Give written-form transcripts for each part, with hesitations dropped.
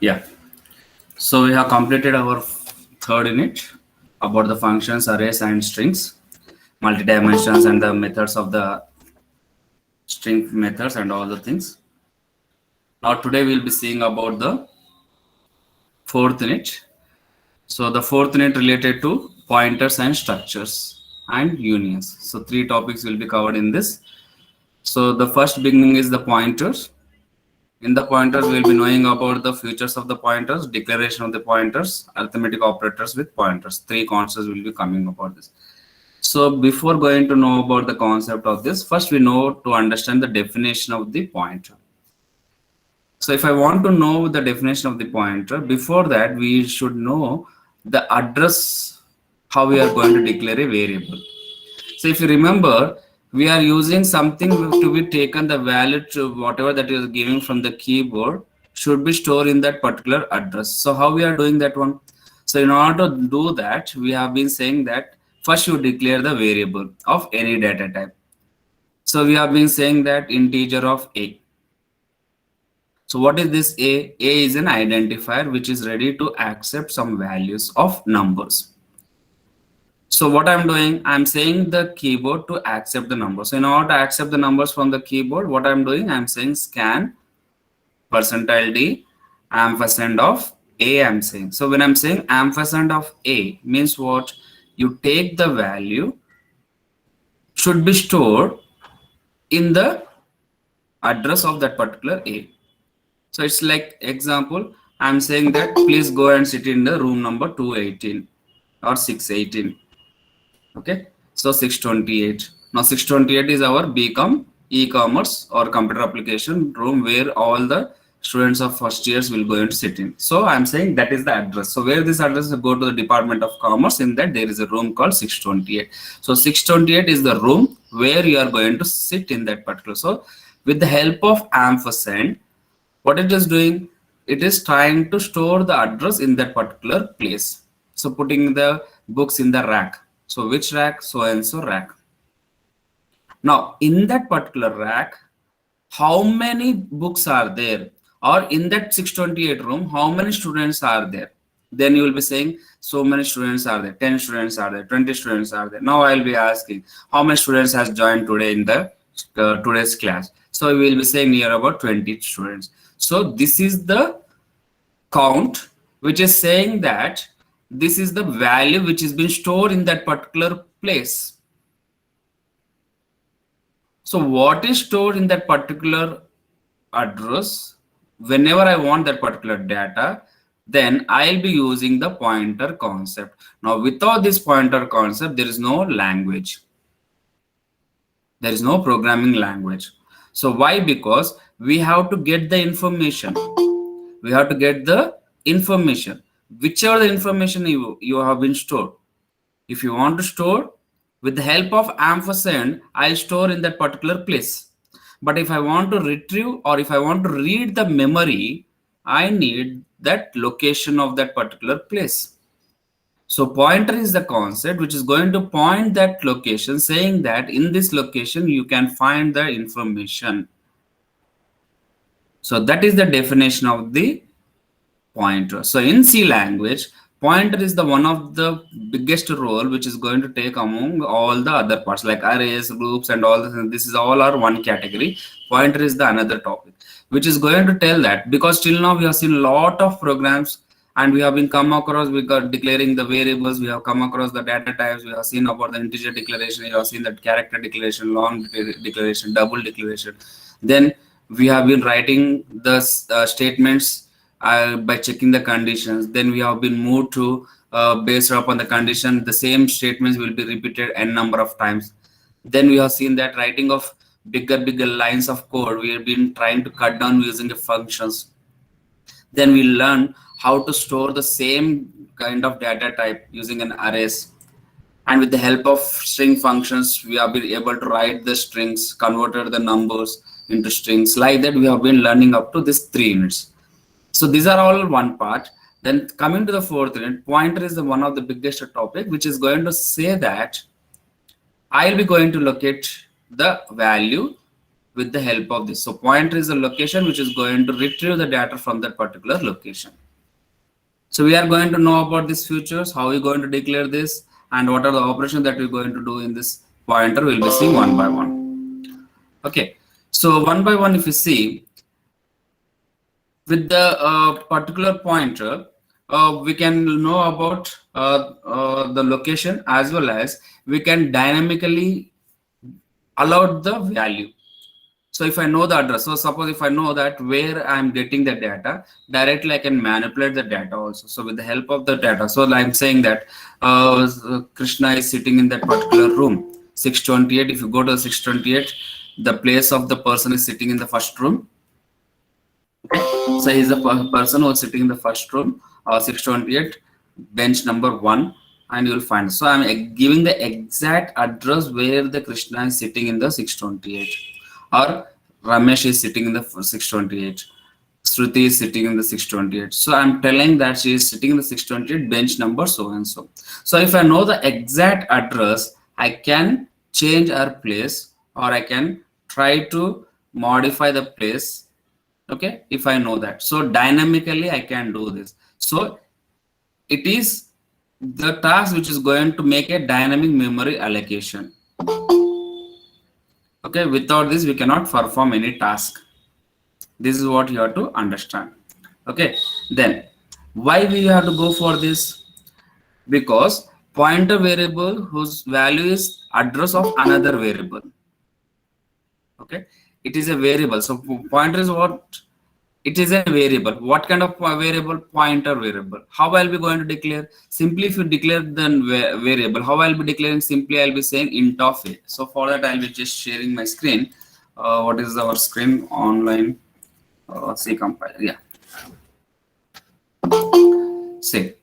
Yeah. So we have completed our third unit about the functions, arrays, and strings, multi-dimensions, and the methods of the string methods and all the things. Now today we'll be seeing about the fourth unit. So the fourth unit related to pointers and structures and unions. So three topics will be covered in this. So the first beginning is the pointers. In the pointers, we'll be knowing about the features of the pointers, declaration of the pointers, arithmetic operators with pointers. Three concepts will be coming about this. So before going to know about the concept of this, first we know to understand the definition of the pointer. So if I want to know the definition of the pointer, before that we should know the address, how we are going to declare a variable. So if you remember, we are using something to be taken the value to whatever that is giving from the keyboard should be stored in that particular address. So how we are doing that one? So in order to do that, we have been saying that first you declare the variable of any data type. So we have been saying that integer of a. So what is this a? A is an identifier which is ready to accept some values of numbers. So what I'm doing, I'm saying the keyboard to accept the number. So in order to accept the numbers from the keyboard, what I'm doing, I'm saying scan percentile D ampersand of A, I'm saying. So when I'm saying ampersand of A means what? You take the value should be stored in the address of that particular A. So it's like example, I'm saying that please go and sit in the room number 218 or 618. Okay, so 628. Now 628 is our BCom e-commerce or computer application room where all the students of first years will go and sit in. So I'm saying that is the address. So where this address is, go to the Department of Commerce. In that there is a room called 628. So 628 is the room where you are going to sit in that particular. So with the help of ampersand, what it is doing, it is trying to store the address in that particular place. So putting the books in the rack. So which rack? So and so rack. Now in that particular rack, how many books are there? Or in that 628 room, how many students are there? Then you will be saying so many students are there, 10 students are there, 20 students are there. Now I will be asking how many students has joined today in the today's class. So we will be saying near about 20 students. So this is the count which is saying that this is the value which is being stored in that particular place. So what is stored in that particular address? Whenever I want that particular data, then I'll be using the pointer concept. Now without this pointer concept, there is no language. There is no programming language. So why? Because we have to get the information. We have to get the information. Whichever the information you have been stored. If you want to store, with the help of ampersand, I store in that particular place. But if I want to retrieve or if I want to read the memory, I need that location of that particular place. So pointer is the concept which is going to point that location, saying that in this location you can find the information. So that is the definition of the pointer. So in C language, pointer is the one of the biggest role which is going to take among all the other parts like arrays, groups, and all this. This is all are one category. Pointer is the another topic which is going to tell that, because till now we have seen a lot of programs and we have been come across, we got declaring the variables, we have come across the data types, we have seen about the integer declaration, you have seen that character declaration, long declaration, double declaration. Then we have been writing the statements by checking the conditions. Then we have been moved to based upon the condition, the same statements will be repeated n number of times. Then we have seen that writing of bigger lines of code, we have been trying to cut down using the functions. Then we learn how to store the same kind of data type using an arrays. And with the help of string functions, we have been able to write the strings, converted the numbers into strings. Like that, we have been learning up to this 3 units. So these are all one part. Then coming to the fourth unit, pointer is the one of the biggest topic, which is going to say that I'll be going to locate the value with the help of this. So pointer is a location which is going to retrieve the data from that particular location. So we are going to know about these features, how we're going to declare this, and what are the operations that we're going to do in this pointer. We'll be seeing one by one. Okay, so one by one, if you see, with the particular pointer, we can know about the location, as well as we can dynamically allot the value. So if I know the address, so suppose if I know that where I'm getting the data, directly I can manipulate the data also. So with the help of the data, so I'm saying that Krishna is sitting in that particular room, 628. If you go to 628, the place of the person is sitting in the first room. Okay. So he's the person who is sitting in the first room, 628, bench number 1, and you will find. So I'm giving the exact address where the Krishna is sitting in the 628. Or Ramesh is sitting in the 628. Shruti is sitting in the 628. So I'm telling that she is sitting in the 628 bench number so and so. So if I know the exact address, I can change her place, or I can try to modify the place. Okay, if I know that. So dynamically I can do this. So it is the task which is going to make a dynamic memory allocation. Okay, without this we cannot perform any task. This is what you have to understand. Okay, then why we have to go for this? Because pointer variable whose value is address of another variable. Okay, it is a variable. So pointer is what? It is a variable. What kind of variable? Pointer variable. How I'll be going to declare? Simply if you declare the variable, how I'll be declaring? Simply I'll be saying int of a. So for that I'll be just sharing my screen. What is our screen? Online C compiler. Yeah. Say.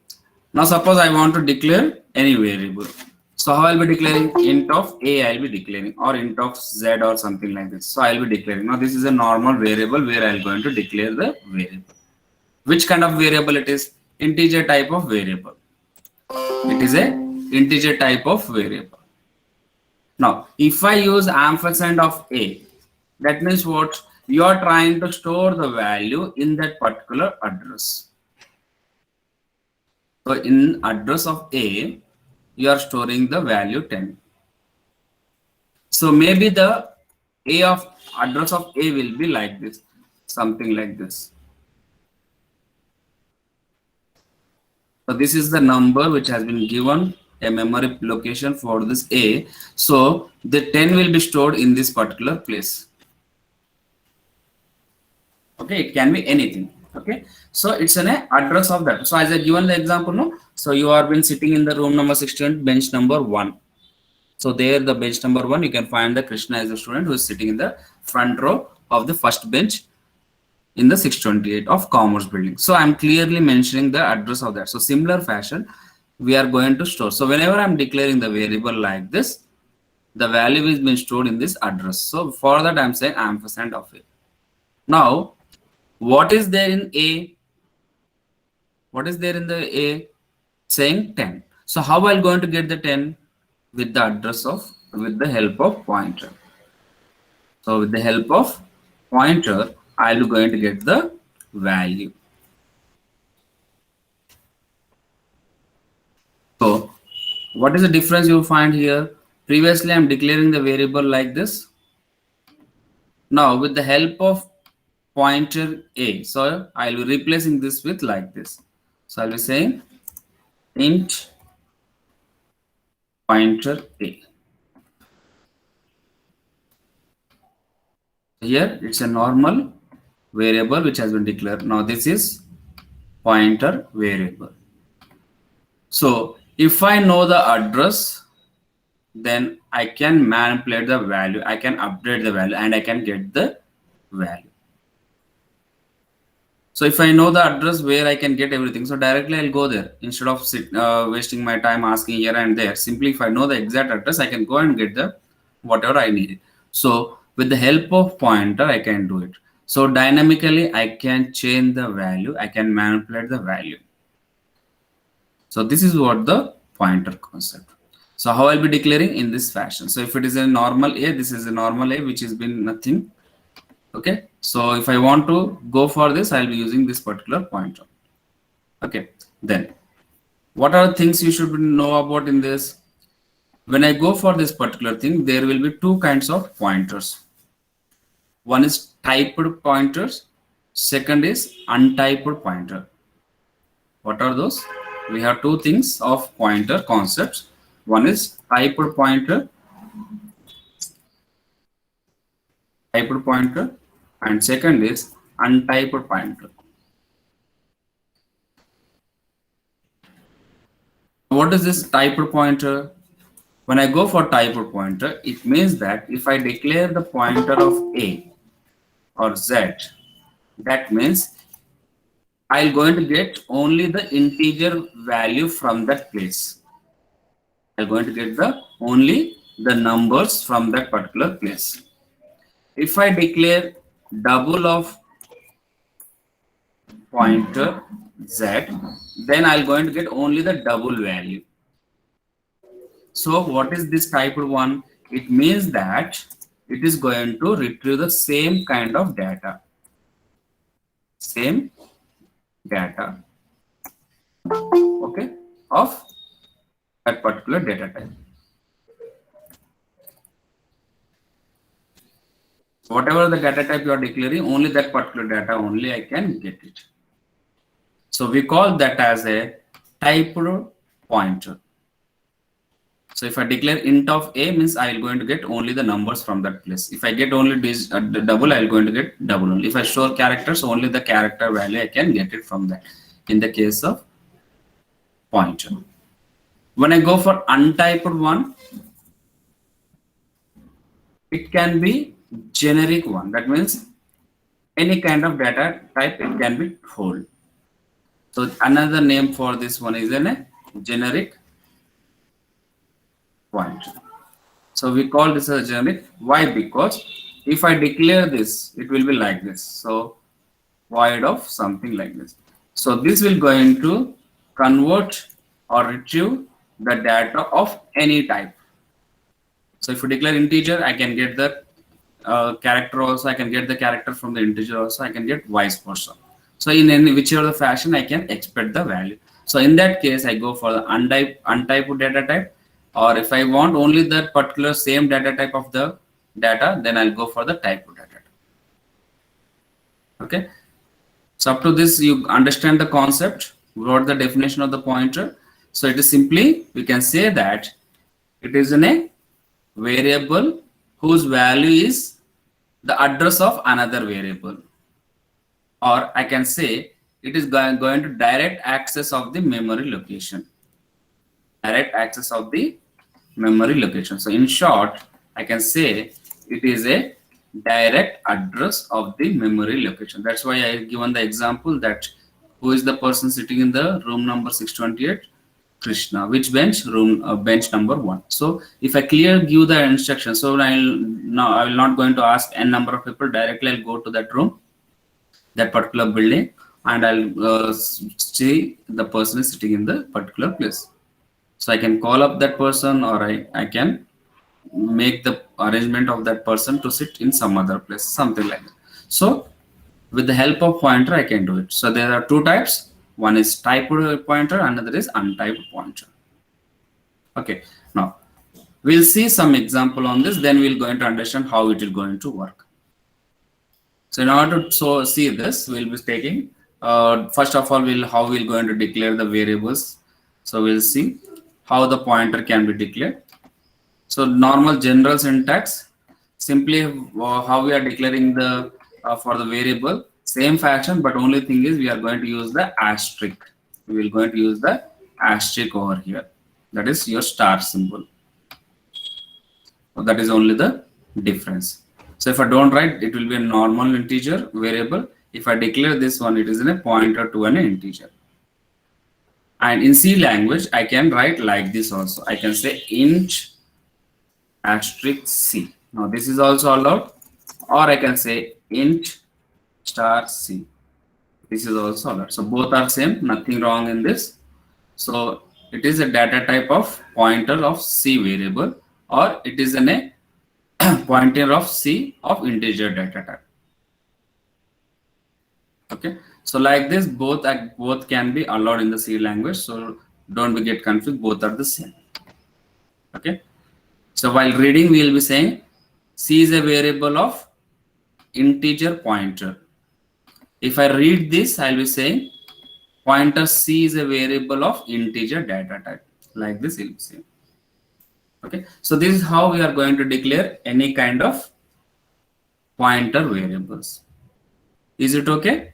Now suppose I want to declare any variable. So how I'll be declaring? Int of a I'll be declaring, or int of z or something like this. So I'll be declaring. Now this is a normal variable where I'm going to declare the variable. Which kind of variable it is? Integer type of variable. It is a integer type of variable. Now if I use ampersand of a, that means what? You are trying to store the value in that particular address. So in address of a, you are storing the value 10. So maybe the a of address of a will be like this, something like this. So this is the number which has been given a memory location for this a. So the 10 will be stored in this particular place. Okay, it can be anything. Okay, so it's an address of that. So as I given the example, no. So you are been sitting in the room number 16, bench number 1. So there, the bench number 1, you can find the Krishna as a student who is sitting in the front row of the first bench in the 628 of Commerce Building. So I'm clearly mentioning the address of that. So similar fashion, we are going to store. So whenever I'm declaring the variable like this, the value is being stored in this address. So for that, I'm saying ampersand of a. Now, what is there in a? What is there in the a? Saying 10. So how I'm going to get the 10? With the address of, with the help of pointer. So with the help of pointer, I'll be going to get the value. So what is the difference you find here? Previously I'm declaring the variable like this. Now with the help of pointer a, so I'll be replacing this with like this. So I'll be saying int pointer a. Here it's a normal variable which has been declared. Now this is pointer variable. So if I know the address, then I can manipulate the value, I can update the value, and I can get the value. So if I know the address where I can get everything, so directly I'll go there instead of wasting my time asking here and there. Simply if I know the exact address, I can go and get the whatever I need. So with the help of pointer, I can do it. So dynamically I can change the value, I can manipulate the value. So this is what the pointer concept. So how I'll be declaring in this fashion. So if it is a normal a, this is a normal a which has been nothing. Okay, so if I want to go for this, I'll be using this particular pointer. Okay, then what are the things you should know about in this? When I go for this particular thing, there will be two kinds of pointers. One is typed pointers, second is untyped pointer. What are those? We have two things of pointer concepts. One is typed pointer, and second is untyped pointer. What is this typed pointer? When I go for typed pointer, it means that if I declare the pointer of A or Z, that means I'm going to get only the integer value from that place. I'm going to get only the numbers from that particular place. If I declare double of pointer Z, then I'm going to get only the double value. So what is this typed one? It means that it is going to retrieve the same kind of data. Same data, okay, of that particular data type. Whatever the data type you are declaring, only that particular data only I can get it. So we call that as a typed pointer. So if I declare int of A, means I will going to get only the numbers from that place. If I get only this double, I will going to get double only. If I store characters, only the character value I can get it from that. In the case of pointer. When I go for untyped one, it can be generic one. That means any kind of data type it can be hold. So another name for this one is a generic pointer. So we call this a generic. Why? Because if I declare this, it will be like this. So void of something like this. So this will going to convert or retrieve the data of any type. So if you declare integer, I can get the character also. I can get the character from the integer also. I can get vice versa. So in any whichever the fashion, I can expect the value. So in that case, I go for the untyped data type. Or if I want only that particular same data type of the data, then I'll go for the typed data type. Okay. So up to this, you understand the concept. We wrote the definition of the pointer. So it is simply, we can say that it is in a variable whose value is the address of another variable. Or I can say it is going to direct access of the memory location. Direct access of the memory location. So in short, I can say it is a direct address of the memory location. That's why I given the example that who is the person sitting in the room number 628? Krishna. Which bench? Room bench number 1. So if I give the instruction, so I will not going to ask n number of people directly. I'll go to that room, that particular building, and I'll see the person is sitting in the particular place. So I can call up that person, or I can make the arrangement of that person to sit in some other place, something like that. So with the help of pointer, I can do it. So there are two types. One is typed pointer, another is untyped pointer. Okay, now we'll see some example on this, then we'll going to understand how it is going to work. So in order to see this, we'll be taking first of all, how we'll going to declare the variables. So we'll see how the pointer can be declared. So normal general syntax, simply how we are declaring the for the variable, same fashion, but only thing is we are going to use the asterisk. We will going to use the asterisk over here. That is your star symbol. So that is only the difference. So if I don't write, it will be a normal integer variable. If I declare this one, it is in a pointer to an integer. And in C language, I can write like this also. I can say int asterisk C. Now this is also allowed, or I can say int star C. This is also allowed. So both are same, nothing wrong in this. So it is a data type of pointer of C variable, or it is a pointer of C of integer data type. Okay, so like this, both can be allowed in the C language. So don't be get confused. Both are the same. Okay. So while reading, we will be saying C is a variable of integer pointer. If I read this, I'll be saying pointer C is a variable of integer data type. Like this, you'll be saying. Okay. So this is how we are going to declare any kind of pointer variables. Is it okay?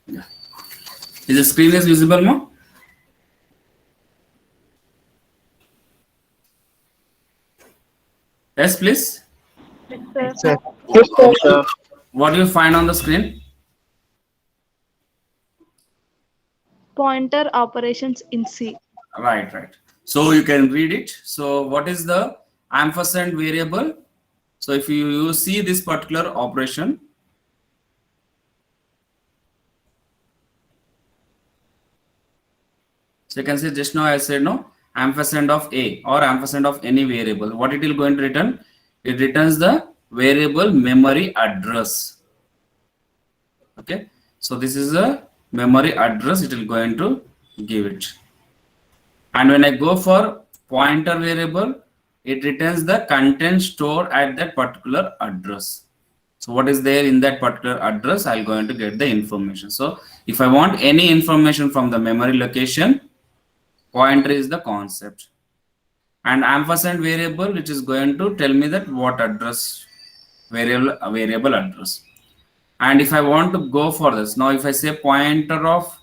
Yeah. Is the screen is visible now? Yes, please. Yes, sir. Okay. What do you find on the screen? Pointer operations in C. Right, right. So you can read it. So what is the ampersand variable? So if you see this particular operation, so you can see just now I said no, ampersand of A or ampersand of any variable. What it will going to return? It returns the variable memory address. Okay. So this is a memory address. It will going to give it. And when I go for pointer variable, it returns the content stored at that particular address. So what is there in that particular address, I'm going to get the information. So if I want any information from the memory location, pointer is the concept. And ampersand variable, which is going to tell me that what address, variable address. And if I want to go for this, now if I say pointer of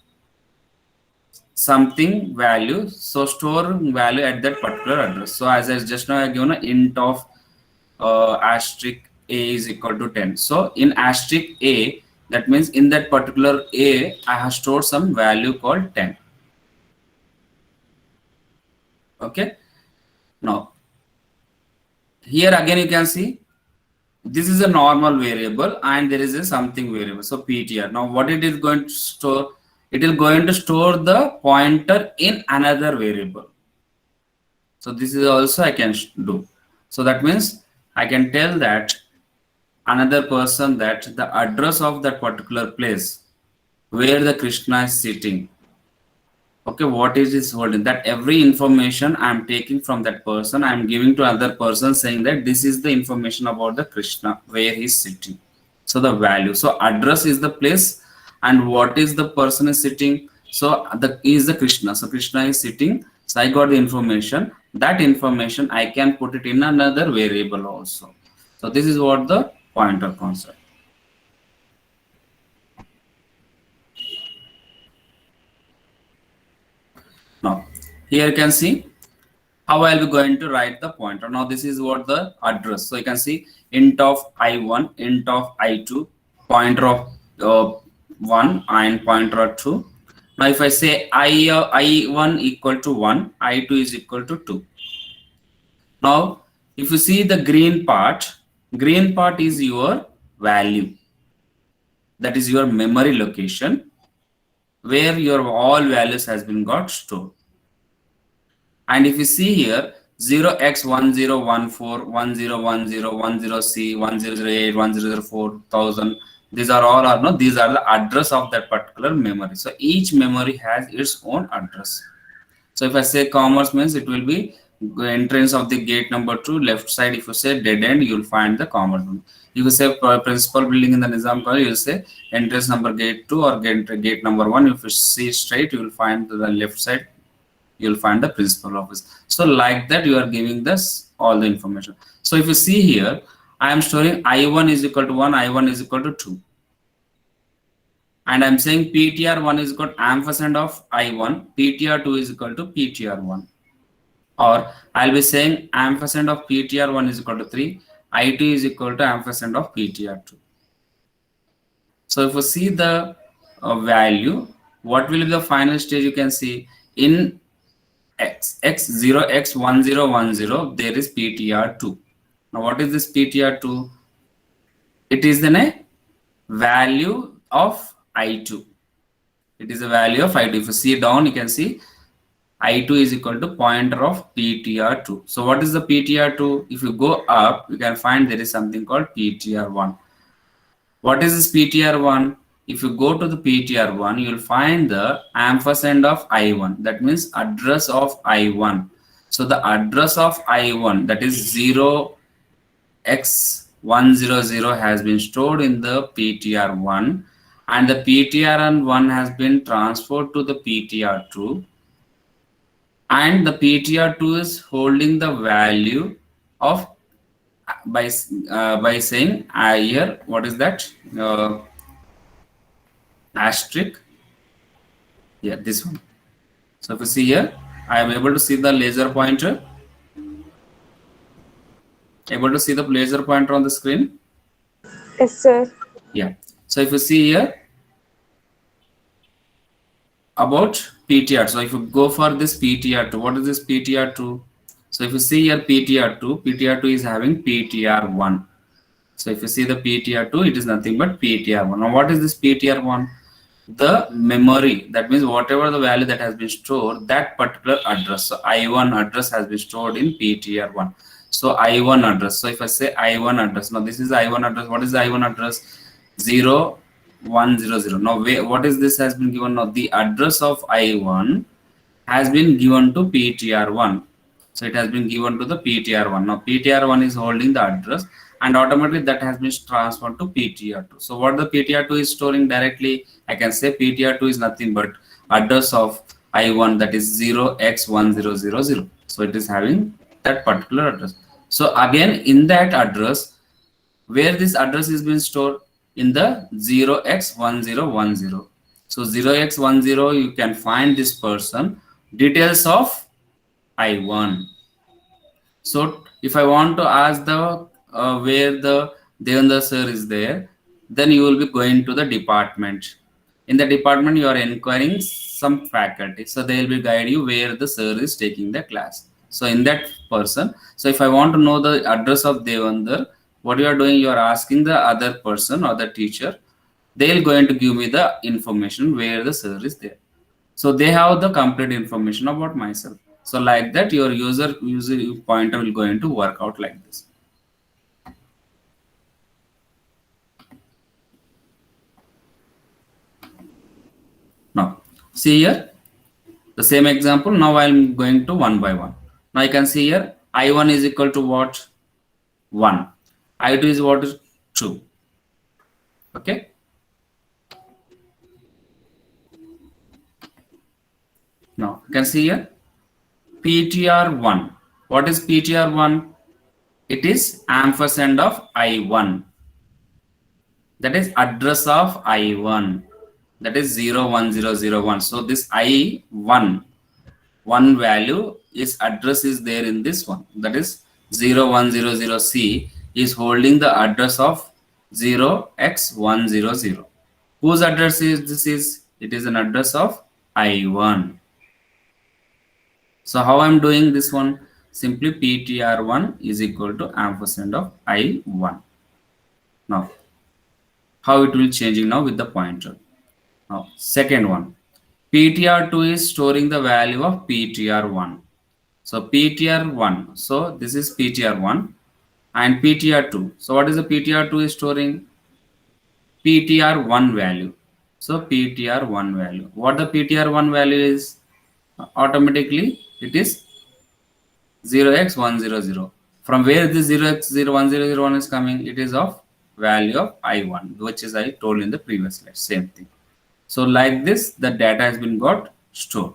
something value, so store value at that particular address. So as I just now I given an int of asterisk a is equal to 10. So in asterisk a, that means in that particular a, I have stored some value called 10. Okay. Now here again you can see this is a normal variable and there is a something variable. So ptr. Now what it is going to store? It is going to store the pointer in another variable. So this is also I can do. So that means I can tell that another person that the address of that particular place where the Krishna is sitting. Okay, what is his holding? That every information I am taking from that person, I am giving to other person saying that this is the information about the Krishna where he is sitting. So the value. So address is the place and what is the person is sitting. So the is the Krishna. So Krishna is sitting. So I got the information. That information I can put it in another variable also. So this is what the pointer concept. Now here you can see how I'll be going to write the pointer. Now this is what the address. So you can see int of I1, int of I2, pointer of 1 and pointer of 2. Now if I say I1 equal to 1, I2 is equal to 2. Now, if you see the green part is your value. That is your memory location where your all values has been got stored. And if you see here 0x1014, 1010, 10C, 1008, 1004, 1000, these are all are no, these are the address of that particular memory. So each memory has its own address. So if I say commerce means it will be entrance of the gate number 2, left side. If you say dead end, you will find the commerce. If you say principal building in the Nizam College, you will say entrance number gate 2 or gate number 1. If you see straight, you will find the left side, you will find the principal office. So like that, you are giving this all the information. So if you see here, I am storing I1 is equal to 1, I1 is equal to 2. And I'm saying PTR1 is equal to ampersand of I1, PTR2 is equal to PTR1. Or I'll be saying ampersand of PTR1 is equal to 3, I2 is equal to ampersand of PTR2. So if you see the value, what will be the final stage? You can see in x0 x1010 there is PTR2. Now what is this PTR2? It is then a value of I2. It is a value of I2. If you see down, you can see I2 is equal to pointer of PTR2. So what is the PTR2? If you go up, you can find there is something called PTR1. What is this PTR1? If you go to the PTR1, you will find the ampersand of I1. That means address of I1. So the address of I1, that is 0x100 has been stored in the PTR1, and the PTR1 has been transferred to the PTR2, and the PTR2 is holding the value of by saying here, what is that? Asterisk. Yeah, this one. So if you see here, I am able to see the laser pointer. Able to see the laser pointer on the screen? Yes, sir. Yeah. So if you see here about PTR, so if you go for this PTR2, what is this PTR2? So if you see here PTR2 is having PTR1. So if you see the PTR2, it is nothing but PTR1. Now what is this PTR1? The memory, that means whatever the value that has been stored, that particular address. So I1 address has been stored in PTR1. So I1 address. So if I say I1 address, now this is I1 address. What is the I1 address? 0100. Now what is this has been given? Now the address of I1 has been given to PTR1. So it has been given to the PTR1. Now PTR1 is holding the address, and automatically that has been transferred to PTR2. So what the PTR2 is storing directly, I can say PTR2 is nothing but address of I1, that is 0x1000. So it is having that particular address. So again, in that address, where this address is being stored in the 0x1010. So 0x10, you can find this person, details of I1. So if I want to ask the where the Devendra sir is there, then you will be going to the department. In the department, you are inquiring some faculty, so they will be guide you where the sir is taking the class. So in that person, so if I want to know the address of Devendra, what you are doing, you are asking the other person or the teacher. They will going to give me the information where the sir is there. So they have the complete information about myself. So like that, your user pointer will going to work out like this. Now see here the same example. Now I'm going to one by one. Now you can see here I1 is equal to what? 1. I2 is what? 2. Okay. Now you can see here PTR1. What is PTR1? It is ampersand of I1. That is address of I1. That is 01001. So this I1, one value is address is there in this one. That is 0100C is holding the address of 0x100. Whose address is this? Is it is an address of I1. So how I'm doing this one? simply ptr1 is equal to ampersand of I1. Now, how it will changing now with the pointer. Now, second one, ptr2 is storing the value of ptr1. So ptr1, so this is ptr1 and ptr2. So what is the ptr2 is storing? ptr1 value. So ptr1 value. What the ptr1 value is? Automatically it is 0x100. From where this 0x10001 is coming? It is of value of I1, which is I told in the previous slide. Same thing. So like this, the data has been got stored.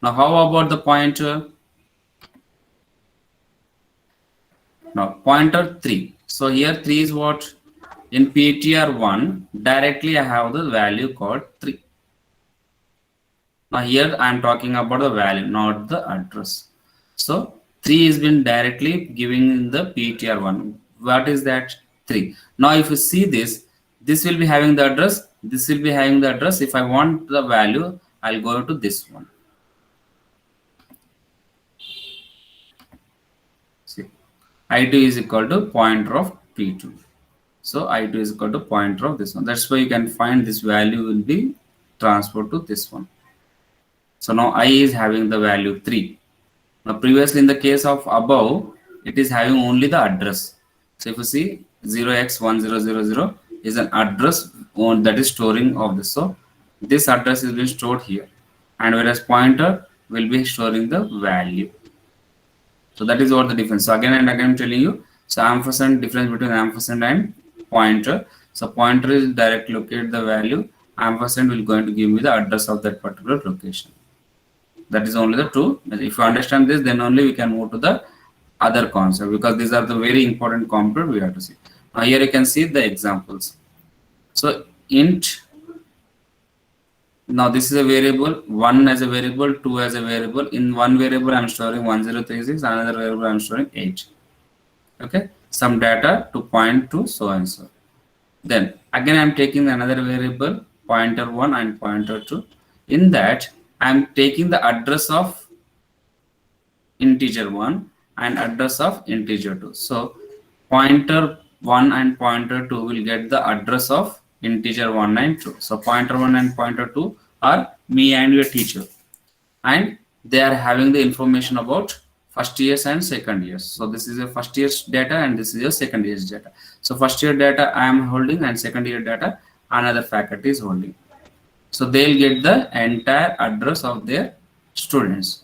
Now how about the pointer? Now pointer 3. So here 3 is what? In ptr1, directly I have the value called 3. Now here I am talking about the value, not the address. So 3 is been directly giving in the ptr1. What is that? 3. Now if you see this, this will be having the address, this will be having the address. If I want the value, I'll go to this one. See, I2 is equal to pointer of P2. So I2 is equal to pointer of this one. That's why you can find this value will be transferred to this one. So now I is having the value 3. Now previously in the case of above, it is having only the address. So if you see 0x1000 is an address that is storing of this. So this address is being stored here, and whereas pointer will be storing the value. So that is what the difference. So again and again I'm telling you. So ampersand, difference between ampersand and pointer. So pointer is directly locate the value. Ampersand will going to give me the address of that particular location. That is only the two. If you understand this, then only we can move to the other concept, because these are the very important component we have to see. Now here you can see the examples. So int, now this is a variable, 1 as a variable, 2 as a variable. In one variable I am storing 1036, another variable I am storing 8. Okay, some data to point to so and so. Then again I am taking another variable, pointer 1 and pointer 2. In that I am taking the address of integer 1 and address of integer 2. So pointer 1 and pointer 2 will get the address of integer 1 and 2. So pointer 1 and pointer 2 are me and your teacher, and they are having the information about first years and second years. So this is a first year's data and this is your second year's data. So first year data I am holding and second year data another faculty is holding. So they'll get the entire address of their students.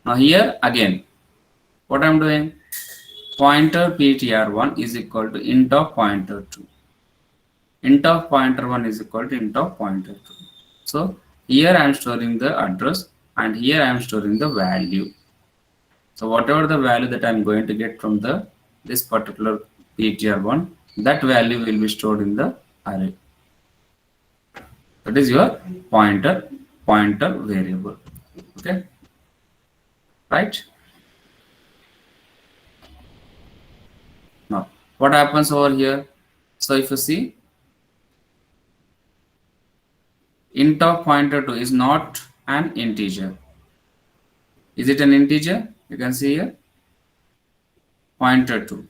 Now here again, what I'm doing, pointer ptr1 is equal to int of pointer 2. Int of pointer 1 is equal to int of pointer 2. So here I am storing the address and here I am storing the value. So whatever the value that I am going to get from the this particular ptr1, that value will be stored in the array. That is your pointer variable. Okay, right? Now what happens over here? So if you see, int of pointer 2 is not an integer. Is it an integer? You can see here, pointer 2.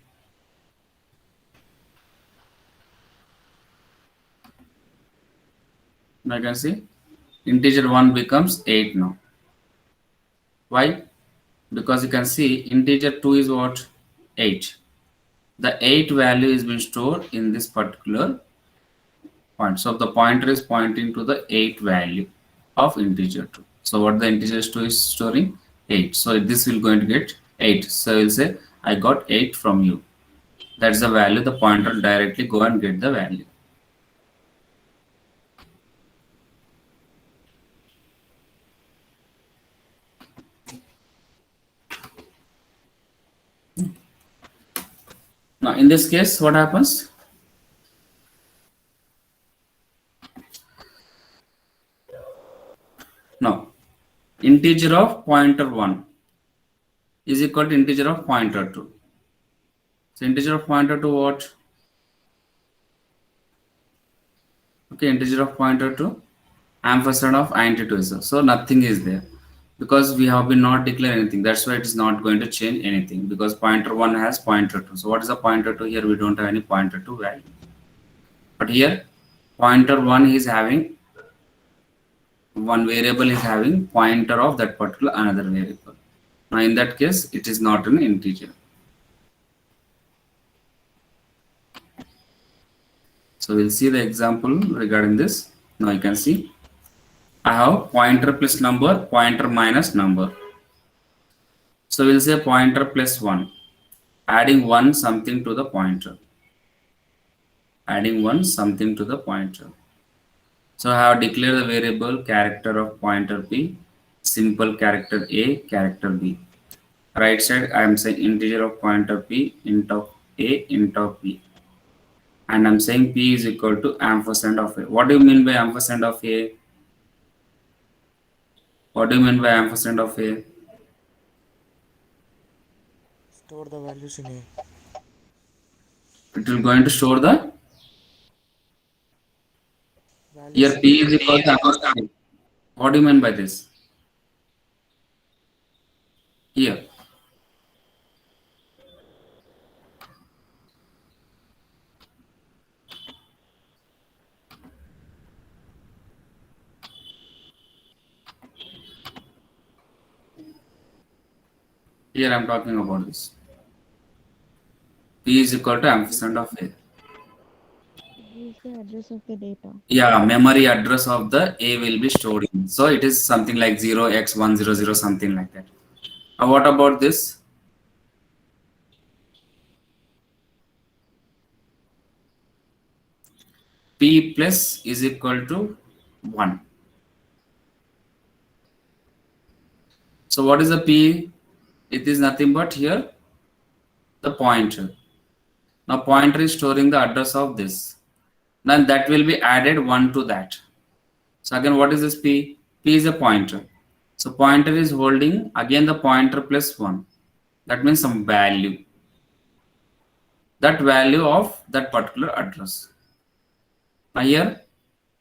Now you can see integer 1 becomes 8 now. Why? Because you can see integer 2 is what? 8. The 8 value is being stored in this particular point. So the pointer is pointing to the 8 value of integer 2. So what the integer 2 is storing? 8. So this will going to get 8. So we'll say I got 8 from you. That's the value. The pointer will directly go and get the value. Now in this case, what happens? Now integer of pointer 1 is equal to integer of pointer 2. So integer of pointer 2 what? Okay, integer of pointer 2 ampersand of int2 is so nothing is there. because we have been not declared anything. That's why it is not going to change anything, because pointer 1 has pointer 2. So what is the pointer 2 here? We don't have any pointer 2 value. But here pointer 1 is having one variable is having pointer of that particular another variable. Now in that case it is not an integer. So we'll see the example regarding this. Now you can see I have pointer plus number, pointer minus number. So we'll say pointer plus 1, adding 1 something to the pointer. Adding 1 something to the pointer. So I have declared the variable character of pointer P, simple character A, character B. Right side I am saying integer of pointer P, int of A, int of B. And I'm saying P is equal to ampersand of A. What do you mean by ampersand of A? What do you mean by ampersand of A? Store the values in A. It will going to store the Values here P is equal to ampersand A. What do you mean by this? Here. Here I am talking about this. P is equal to ampersand of A. Use the address of the data. Yeah, memory address of the A will be stored in. So it is something like 0x100, something like that. What about this? P plus is equal to 1. So what is the P? It is nothing but here the pointer. Now pointer is storing the address of this. Then that will be added 1 to that. So again, what is this P? P is a pointer. So pointer is holding again the pointer plus 1. That means some value. That value of that particular address. Now here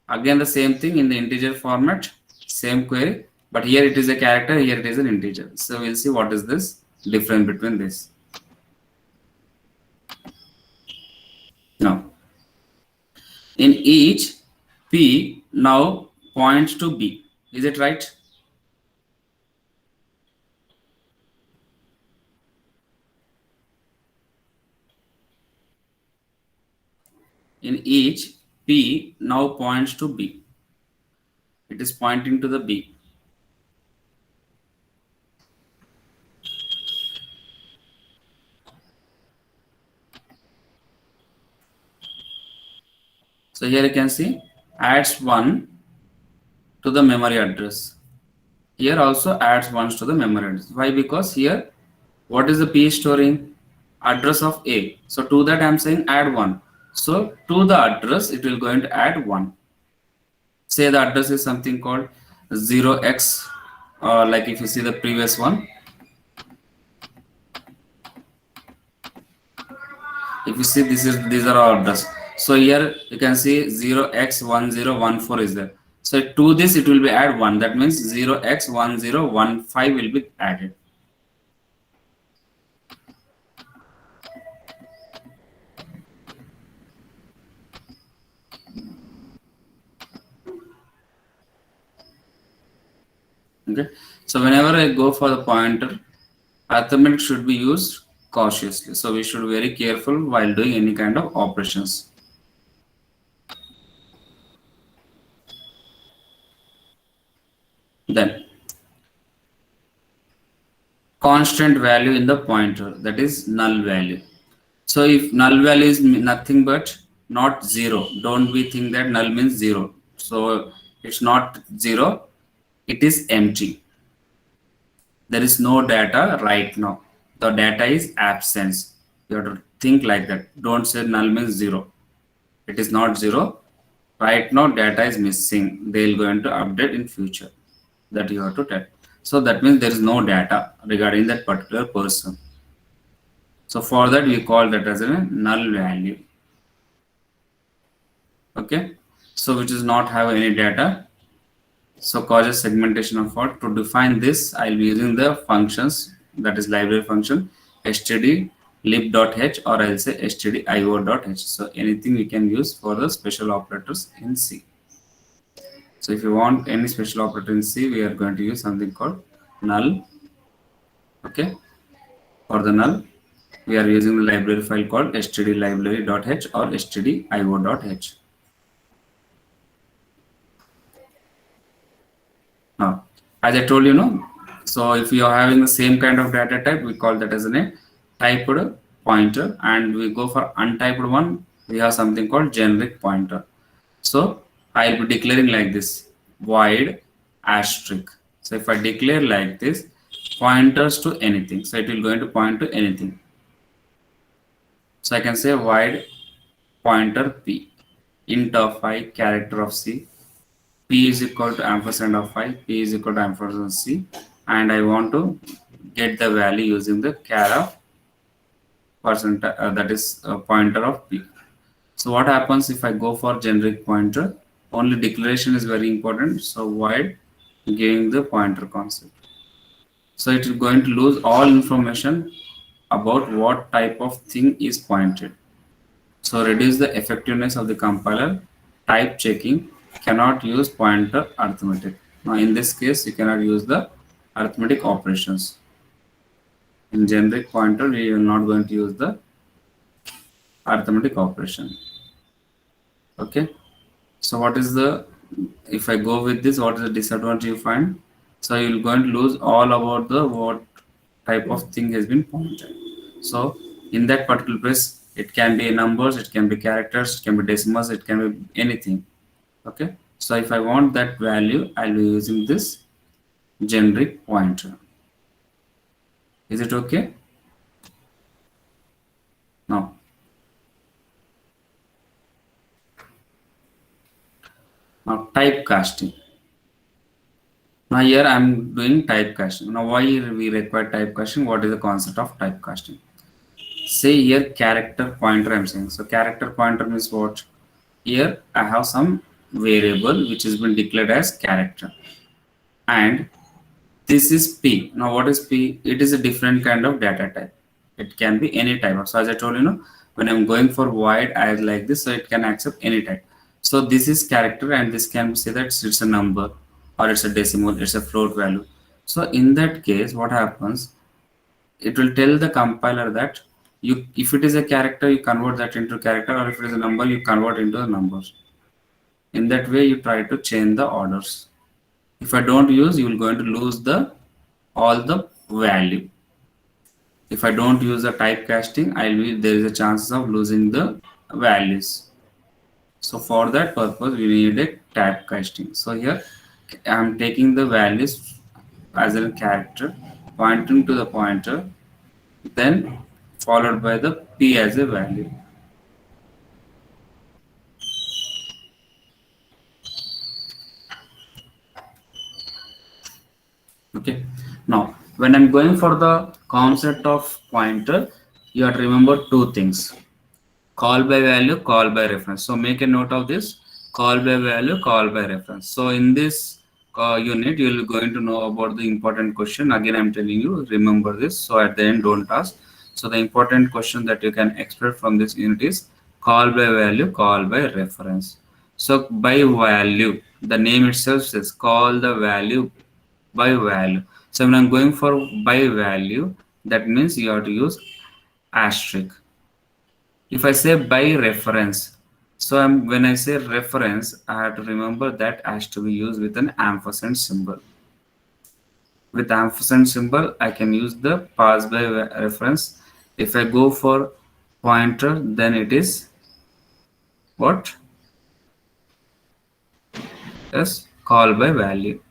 again the same thing in the integer format, same query, but here it is a character, here it is an integer. So we'll see what is this difference between this. Now in each, P now points to B. Is it right? In each, P now points to B. It is pointing to the B. So here you can see adds 1 to the memory address. Here also adds 1 to the memory address. Why? Because here what is the P storing? Address of A. So to that I am saying add 1. So to the address it will going to add 1. Say the address is something called 0x, like if you see the previous one. If you see these are our address. So here you can see 0x1014 is there. So to this it will be add 1. That means 0x1015 will be added. Okay. So whenever I go for the pointer, arithmetic should be used cautiously. So we should be very careful while doing any kind of operations. Then constant value in the pointer, that is null value. So if null value is nothing but not 0, don't we think that null means 0. So it's not 0, it is empty. There is no data right now. The data is absence. You have to think like that. Don't say null means 0. It is not 0. Right now data is missing. They will going to update in future. That you have to tell. So that means there is no data regarding that particular person. So for that we call that as a null value. Okay. So which does not have any data. So causes segmentation of what? To define this, I'll be using the functions, that is library function std lib.h, or I'll say stdio.h. So anything we can use for the special operators in C. So if you want any special operator in C, we are going to use something called null. Okay. For the null, we are using the library file called stdlibrary.h or stdio.h. Now, as I told you, so if you are having the same kind of data type, we call that as a typed pointer, and we go for untyped one, we have something called generic pointer. So I'll be declaring like this, void asterisk. So if I declare like this, pointers to anything, so it will going to point to anything. So I can say void pointer p, int of I, character of C, p is equal to ampersand of I, p is equal to ampersand C, and I want to get the value using the char of percent, that is a pointer of p. So what happens if I go for generic pointer? Only declaration is very important. So void giving the pointer concept. So it is going to lose all information about what type of thing is pointed. So reduce the effectiveness of the compiler. Type checking, cannot use pointer arithmetic. Now in this case, you cannot use the arithmetic operations. In generic pointer, we are not going to use the arithmetic operation. Okay. So what is the, if I go with this, what is the disadvantage you find? So you're going to lose all about the what type of thing has been pointed. So in that particular place, it can be numbers, it can be characters, it can be decimals, it can be anything. Okay. So if I want that value, I'll be using this generic pointer. Is it okay? No. Now typecasting. Now here I'm doing typecasting. Now why we require typecasting? What is the concept of typecasting? Say here character pointer I'm saying. So character pointer means what? Here I have some variable which has been declared as character, and this is p. Now what is p? It is a different kind of data type. It can be any type. So as I told you, when I'm going for void as like this, so it can accept any type. So this is character, and this can say that it's a number, or it's a decimal, it's a float value. So in that case, what happens? It will tell the compiler that you, if it is a character, you convert that into character, or if it is a number, you convert into the numbers. In that way, you try to change the orders. If I don't use, you will going to lose the all the value. If I don't use the typecasting, there is a chance of losing the values. So for that purpose, we need a typecasting. So here I am taking the values as a character, pointing to the pointer, then followed by the p as a value. Okay. Now, when I'm going for the concept of pointer, you have to remember two things: call by value, call by reference. So make a note of this: call by value, call by reference. So in this unit, you will going to know about the important question. Again, I'm telling you, remember this. So at the end, don't ask. So the important question that you can expect from this unit is call by value, call by reference. So by value, the name itself says call the value by value. So when I'm going for by value, that means you have to use asterisk. If I say by reference, so when I say reference, I have to remember that has to be used with an ampersand symbol. With ampersand symbol, I can use the pass by reference. If I go for pointer, then it is what? Yes, call by value.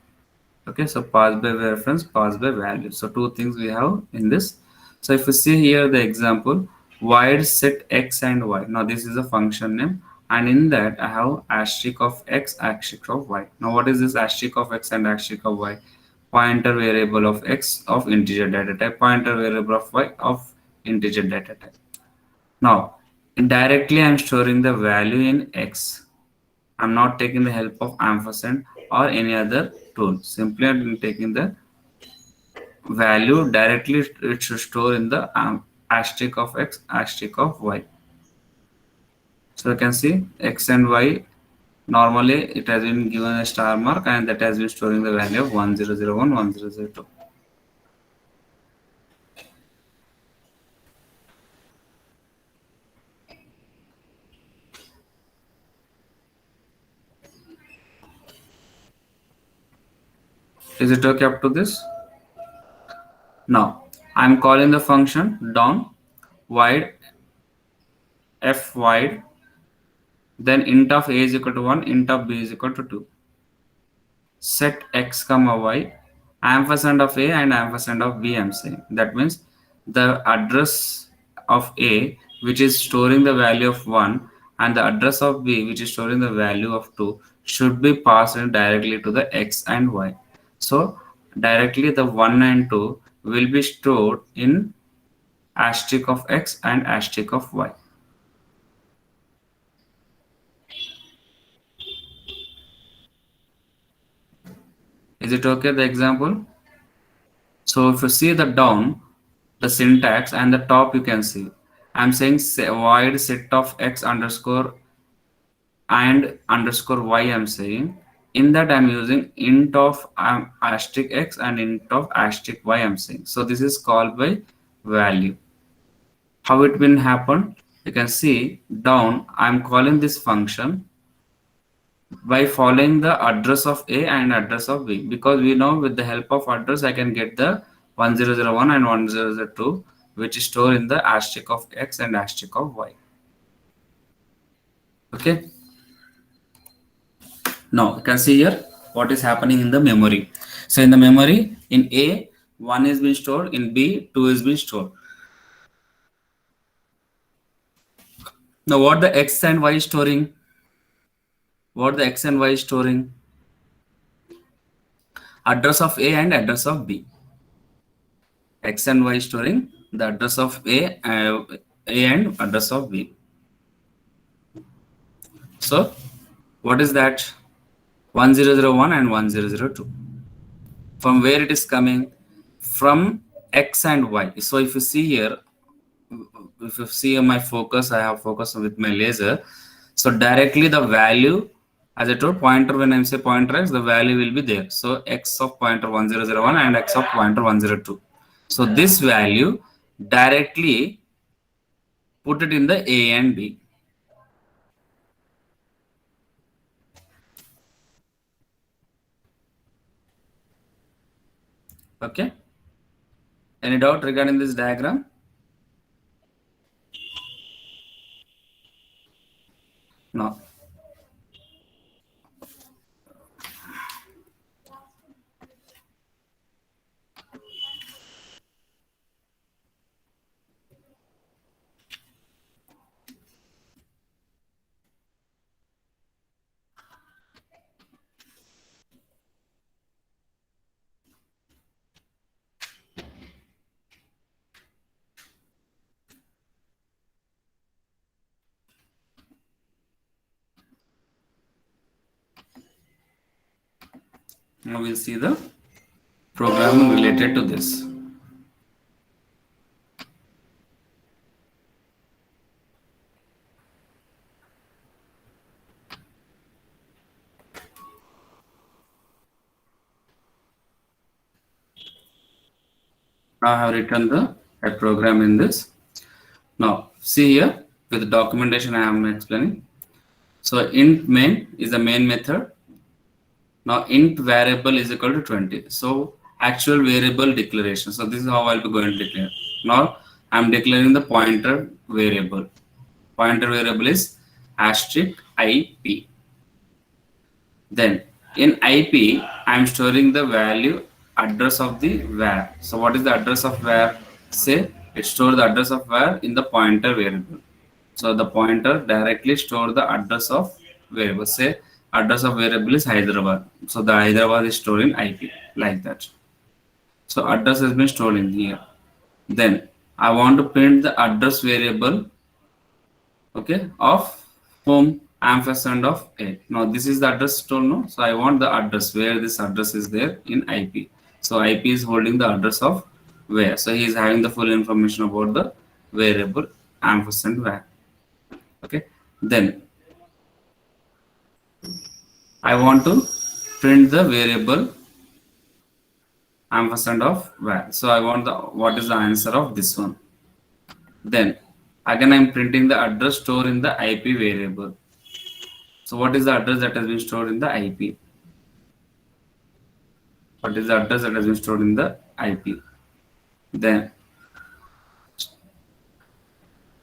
Okay, so pass by reference, pass by value. So two things we have in this. So if you see here the example, void set x and y. Now this is a function name, and in that I have asterisk of x, asterisk of y. Now what is this asterisk of x and asterisk of y? Pointer variable of x of integer data type, pointer variable of y of integer data type. Now indirectly I'm storing the value in x. I'm not taking the help of ampersand or any other tool. Simply I'm taking the value directly, it should store in the asterisk of x, asterisk of y. So you can see x and y. Normally it has been given a star mark and that has been storing the value of 1001, 1002. Is it okay up to this? Now I'm calling the function down wide f wide, then int of a is equal to 1, int of b is equal to 2. Set x comma y, ampersand of a and ampersand of b I'm saying. That means the address of a which is storing the value of 1 and the address of b which is storing the value of 2 should be passed in directly to the x and y. So directly the 1 and 2 will be stored in asterisk of x and asterisk of y. Is it okay, the example? So if you see the down, the syntax and the top you can see. I'm saying void set of x underscore and underscore y I'm saying. In that I'm using int of asterisk x and int of asterisk y I'm saying. So this is called by value. How it will happen? You can see down I'm calling this function by following the address of A and address of B, because we know with the help of address I can get the 1001 and 1002 which is stored in the asterisk of x and asterisk of y. Okay. Now you can see here what is happening in the memory. So in the memory, in A 1 is being stored, in B 2 is being stored. Now what the x and y is storing? What the x and y is storing? Address of A and address of B. X and y is storing the address of A and address of B. So what is that? 1001 and 1002. From where it is coming? From x and y. So if you see here, if you see my focus, I have focus with my laser. So directly the value, as I told, pointer, when I say pointer x, the value will be there. So x of pointer 1001 and x of pointer 102. So this value directly put it in the A and B. Okay. Any doubt regarding this diagram? No. Now we'll see the programming related to this. I have written a program in this. Now see here with the documentation I am explaining. So int main is the main method. Now int variable is equal to 20. So actual variable declaration. So this is how I'll be going to declare. Now I'm declaring the pointer variable. Pointer variable is asterisk IP. Then in IP, I'm storing the value address of the var. So what is the address of var? Say it stores the address of var in the pointer variable. So the pointer directly store the address of variable. Say address of variable is Hyderabad. So the Hyderabad is stored in IP like that. So address has been stored in here. Then I want to print the address variable, okay, of whom ampersand of 8. Now this is the address store, no? So I want the address where this address is there in IP. So IP is holding the address of where. So he is having the full information about the variable ampersand where. Okay. Then I want to print the variable ampersand of where. So I want the what is the answer of this one. Then again I'm printing the address store in the IP variable. So what is the address that has been stored in the IP? What is the address that has been stored in the IP? Then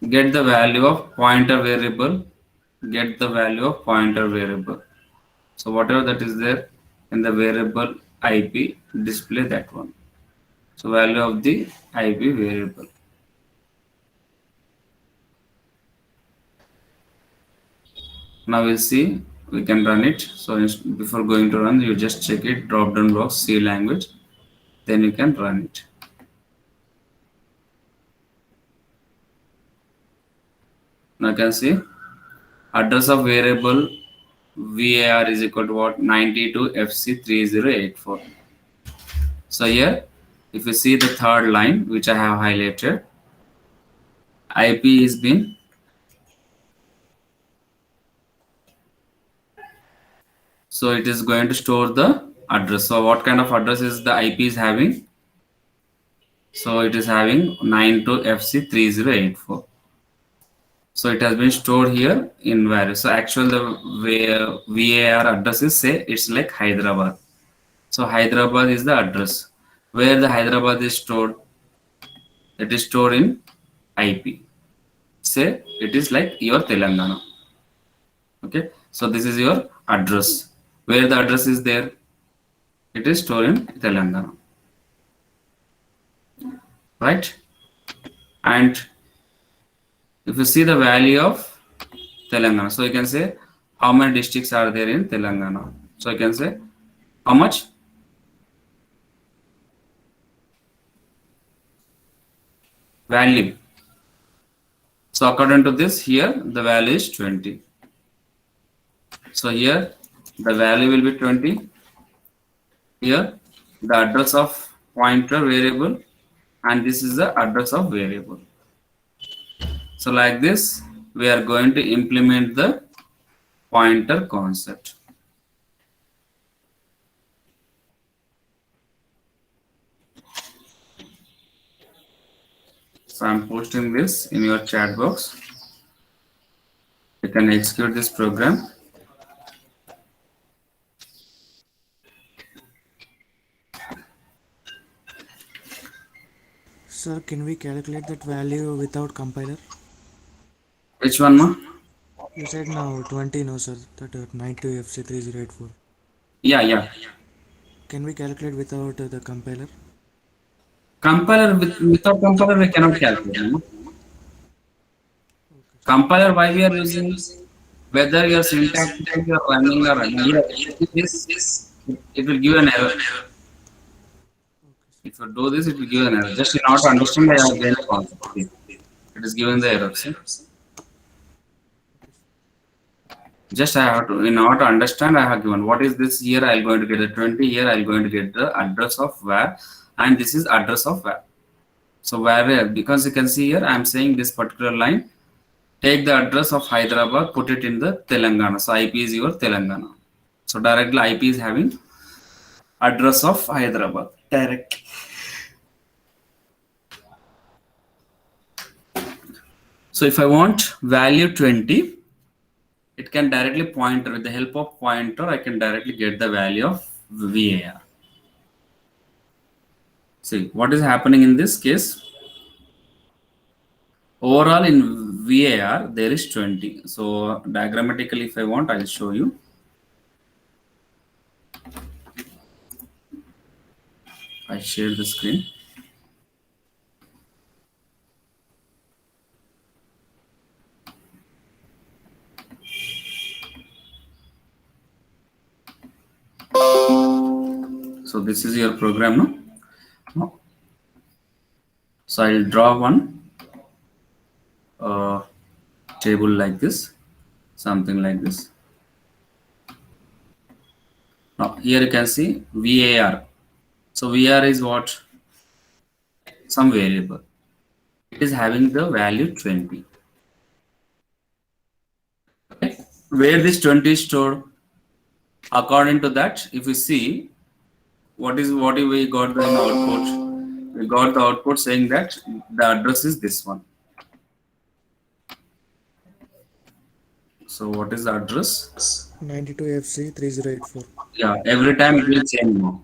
get the value of pointer variable. Get the value of pointer variable. So whatever that is there in the variable IP, display that one. So value of the IP variable. Now we'll see, we can run it. So before going to run, you just check it, drop down box, C language, then you can run it. Now you can see address of variable var is equal to what? 92FC3084. So here, if you see the third line, which I have highlighted, IP is been so it is going to store the address. So what kind of address is the IP is having? So it is having 92FC3084. So it has been stored here in var. So actually the VAR address is, say it's like Hyderabad. So Hyderabad is the address. Where the Hyderabad is stored, it is stored in IP. Say it is like your Telangana. Okay. So this is your address. Where the address is there, it is stored in Telangana. Right? And if you see the value of Telangana, so you can say how many districts are there in Telangana. So you can say how much? Value. So according to this, here the value is 20. So here the value will be 20. Here the address of pointer variable, and this is the address of variable. So like this, we are going to implement the pointer concept. So I'm posting this in your chat box. You can execute this program. Sir, can we calculate that value without compiler? Which one, ma? You said now 20, no sir, that 92FC3084. Yeah. Can we calculate without the compiler? Compiler without compiler we cannot calculate. No? Compiler, why we are using? Whether your syntax you are running or running, it will give an error. If you do this, it will give an error. Just in order to understand, I have given the concept. It is given the error. See? Just I have to, in order to understand, I have given what is this here. I am going to get the 20. Here I am going to get the address of where, and this is address of where. So where, because you can see here, I am saying this particular line. Take the address of Hyderabad, put it in the Telangana. So IP is your Telangana. So directly IP is having address of Hyderabad directly. So if I want value 20, it can directly pointer with the help of pointer. I can directly get the value of VAR. See what is happening in this case. Overall in VAR there is 20. So diagrammatically, if I want, I'll show you. I share the screen. So this is your program, no? So I'll draw one table like this. something like this. Now here you can see var. So var is what? Some variable. It is having the value 20. Okay. Where this 20 is stored? According to that, if we see what we got the output, we got the output saying that the address is this one. So what is the address? 92FC3084. Yeah, every time it will change now.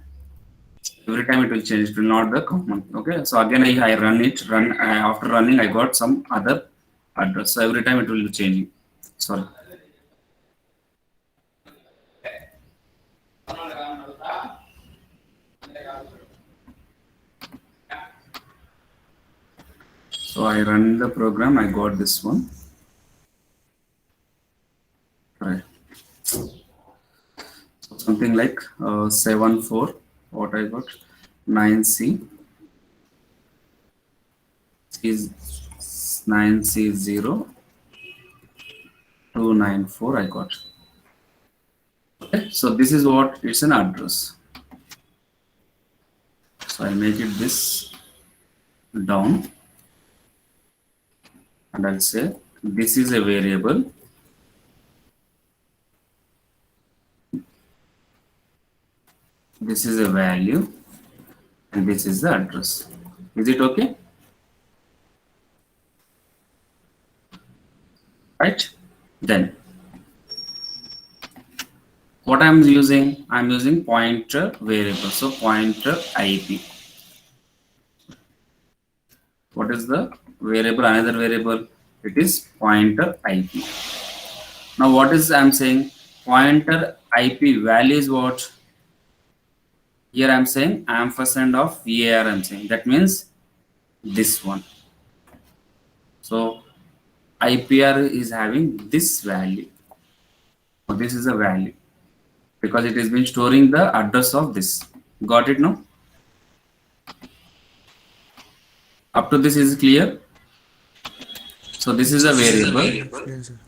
Every time it will change, it will not the common. Okay, so again I run it, after running I got some other address. So every time it will be changing. Sorry. So I run the program, I got this one. Right. So something like 74, what I got, 9C is 9C0294 I got. Okay, so this is what it's an address. So I'll make it this down and I'll say this is a variable. This is a value and this is the address. Is it okay? Right? Then what I'm using pointer variable. So pointer IP. What is the variable? Another variable. It is pointer IP. Now what is I'm saying? Pointer IP value is what? Here I'm saying ampersand of var. I'm saying that means this one. So IPR is having this value. So this is a value because it has been storing the address of this. Got it now? Up to this is clear. So this is a variable. Yes, sir.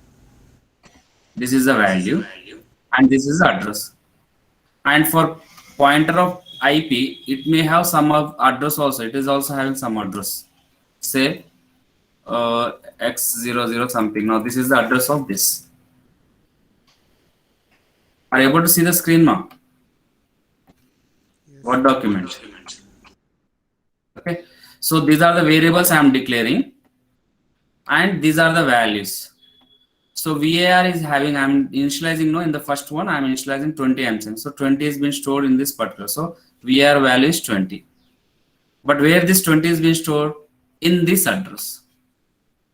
This is a value and this is the address. And for pointer of IP, it may have some of address also. It is also having some address. Say x00 something. Now this is the address of this. Are you able to see the screen now? Yes. What document? Okay. So these are the variables I am declaring, and these are the values. So var is having, I'm initializing, no, in the first one I'm initializing 20 I'm saying. So 20 has been stored in this particular. So var value is 20. But where this 20 is being stored? In this address.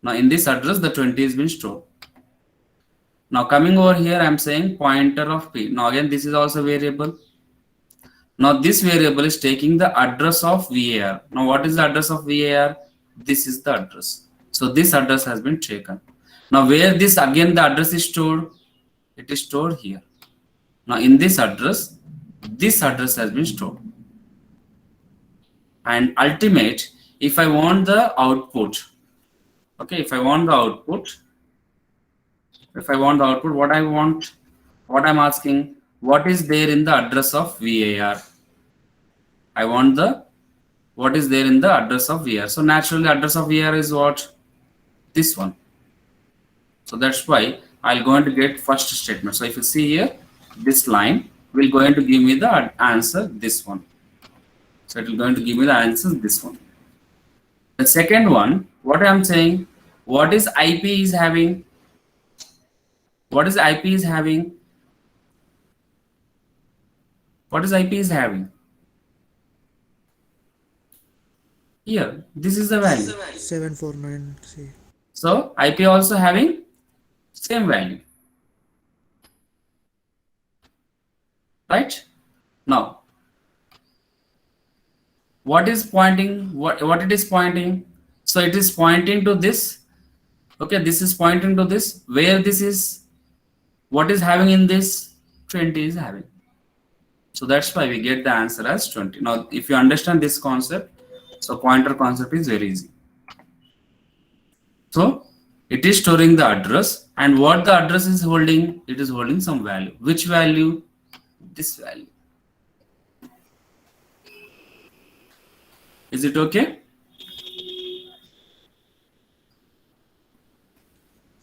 Now in this address the 20 is being stored. Now coming over here I'm saying pointer of p. Now again this is also variable. Now this variable is taking the address of var. Now what is the address of var? This is the address. So this address has been taken. Now where this again the address is stored? It is stored here. Now in this address has been stored. And ultimate, if I want the output, okay, if I want the output, what I'm asking, what is there in the address of var? I want the what is there in the address of var. So naturally address of var is what? This one. So that's why I'll going to get first statement. So if you see here, this line will going to give me the answer this one. So it will going to give me the answer this one. The second one, what I'm saying, what is IP is having? What is IP is having? What is IP is having? Here, this is the value. 749C. So IP also having same value. Right? Now, what is pointing? What it is pointing? So it is pointing to this. Okay, this is pointing to this. Where this is? What is having in this? 20 is having. So that's why we get the answer as 20. Now, if you understand this concept, so pointer concept is very easy. So It is storing the address, and what the address is holding, it is holding some value. Which value? This value. Is it okay?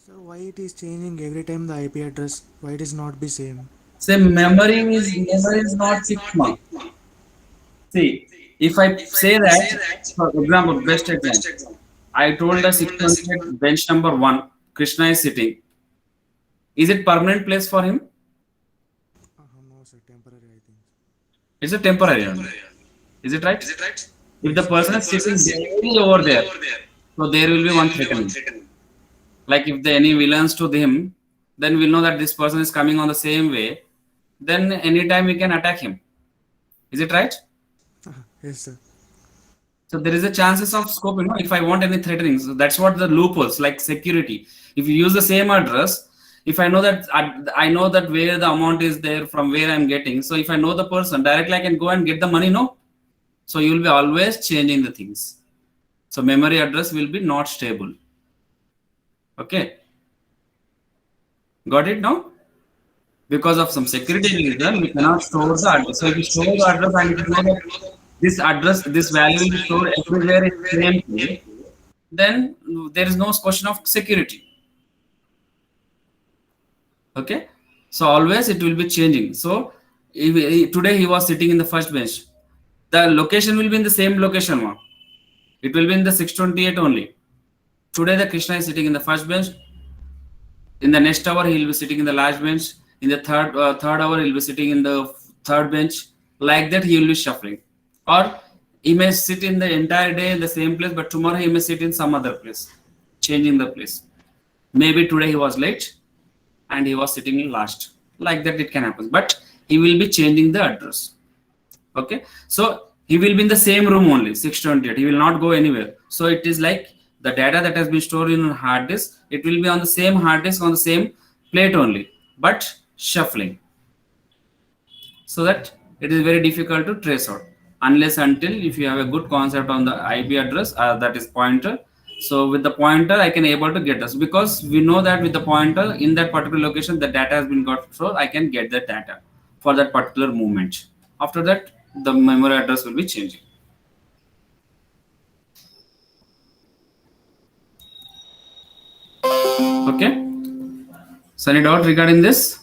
So why it is changing every time the IP address? Why it is not be same? Say memory is not fixed mark. See, if I say that, for example, best example, I told the 600 bench number 1, Krishna is sitting. Is it permanent place for him? No, sir. Temporary, I think. It's a temporary only. Is it right? If the person is sitting directly over there, so there will be one threatening. Like if the any villains to him, then we'll know that this person is coming on the same way. Then anytime we can attack him. Is it right? Yes, sir. So there is a chances of scope, if I want any threatening. So that's what the loopholes, like security. If you use the same address, if I know that I know that where the amount is there from where I'm getting. So if I know the person directly, I can go and get the money, no? So you will be always changing the things. So memory address will be not stable. Okay. Got it now? Because of some security reason, we cannot store the address. So if you store the address and you know that this address, this value will be stored everywhere in the same place, then there is no question of security. Okay. So always it will be changing. So today he was sitting in the first bench. The location will be in the same location. It will be in the 628 only. Today the Krishna is sitting in the first bench. In the next hour he will be sitting in the last bench. In the third hour he will be sitting in the third bench. Like that he will be shuffling. Or he may sit in the entire day in the same place, but tomorrow he may sit in some other place, changing the place. Maybe today he was late and he was sitting in last. Like that it can happen. But he will be changing the address. Okay. So he will be in the same room only, 628. He will not go anywhere. So it is like the data that has been stored in a hard disk, it will be on the same hard disk, on the same plate only, but shuffling. So that it is very difficult to trace out. Unless until if you have a good concept on the IP address, that is pointer. So with the pointer, I can able to get this, because we know that with the pointer in that particular location, the data has been got, so I can get the data for that particular movement. After that, the memory address will be changing. Okay. So any doubt regarding this?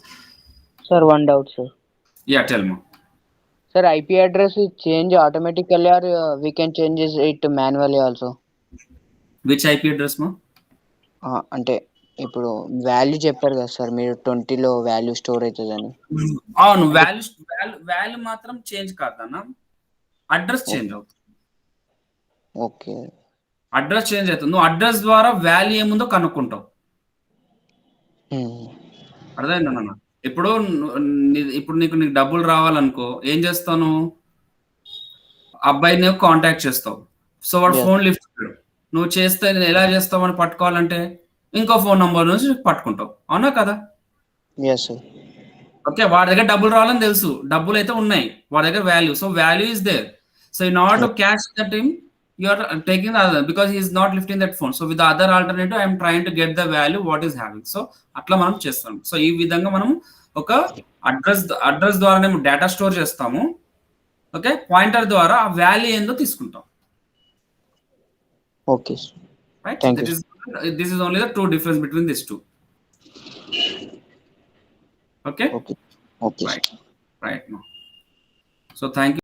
Sir, one doubt, sir. Yeah, tell me. Sir, IP address is change automatically or we can change it manually also? Which IP address, ma? అంటే ఇప్పుడు value చెప్పారు కదా sir మీరు 20లో value store అవుతుందని. అవును, value మాత్రం change కాదన్న, address change అవుతుంది. ఓకే, అడ్రస్ చేంజ్ అవుతుంది. నువ్వు అడ్రస్ ద్వారా వాల్యూ ఏముందో కనుక్కుంటావు. అర్థమైందన్న? ఇప్పుడు నీకు డబ్బులు రావాలనుకో, ఏం చేస్తావు? అబ్బాయిని కాంటాక్ట్ చేస్తావు. సో వాడు ఫోన్ లిఫ్ట్ చేయడు. నువ్వు చేస్తే ఎలా చేస్తావు అని పట్టుకోవాలంటే ఇంకో ఫోన్ నంబర్ నుంచి పట్టుకుంటావు. అవునా కదా? ఓకే, వాడి దగ్గర డబ్బులు రావాలని తెలుసు, డబ్బులు అయితే ఉన్నాయి వాడి దగ్గర, value. So value is there. So in order to catch that him, you are taking the other, because he is not lifting that phone. So with the other alternative, I am trying to get the value what is having. So అట్లా మనం చేస్తాం. So ఈ విధంగా మనం ఒక address ద్వారా data store చేస్తాము. Okay, pointer ద్వారా ఆ వాల్యూ ఏందో తీసుకుంటాం. Okay, right. This is only the two difference between these two. Okay. Okay. Right now. So thank you.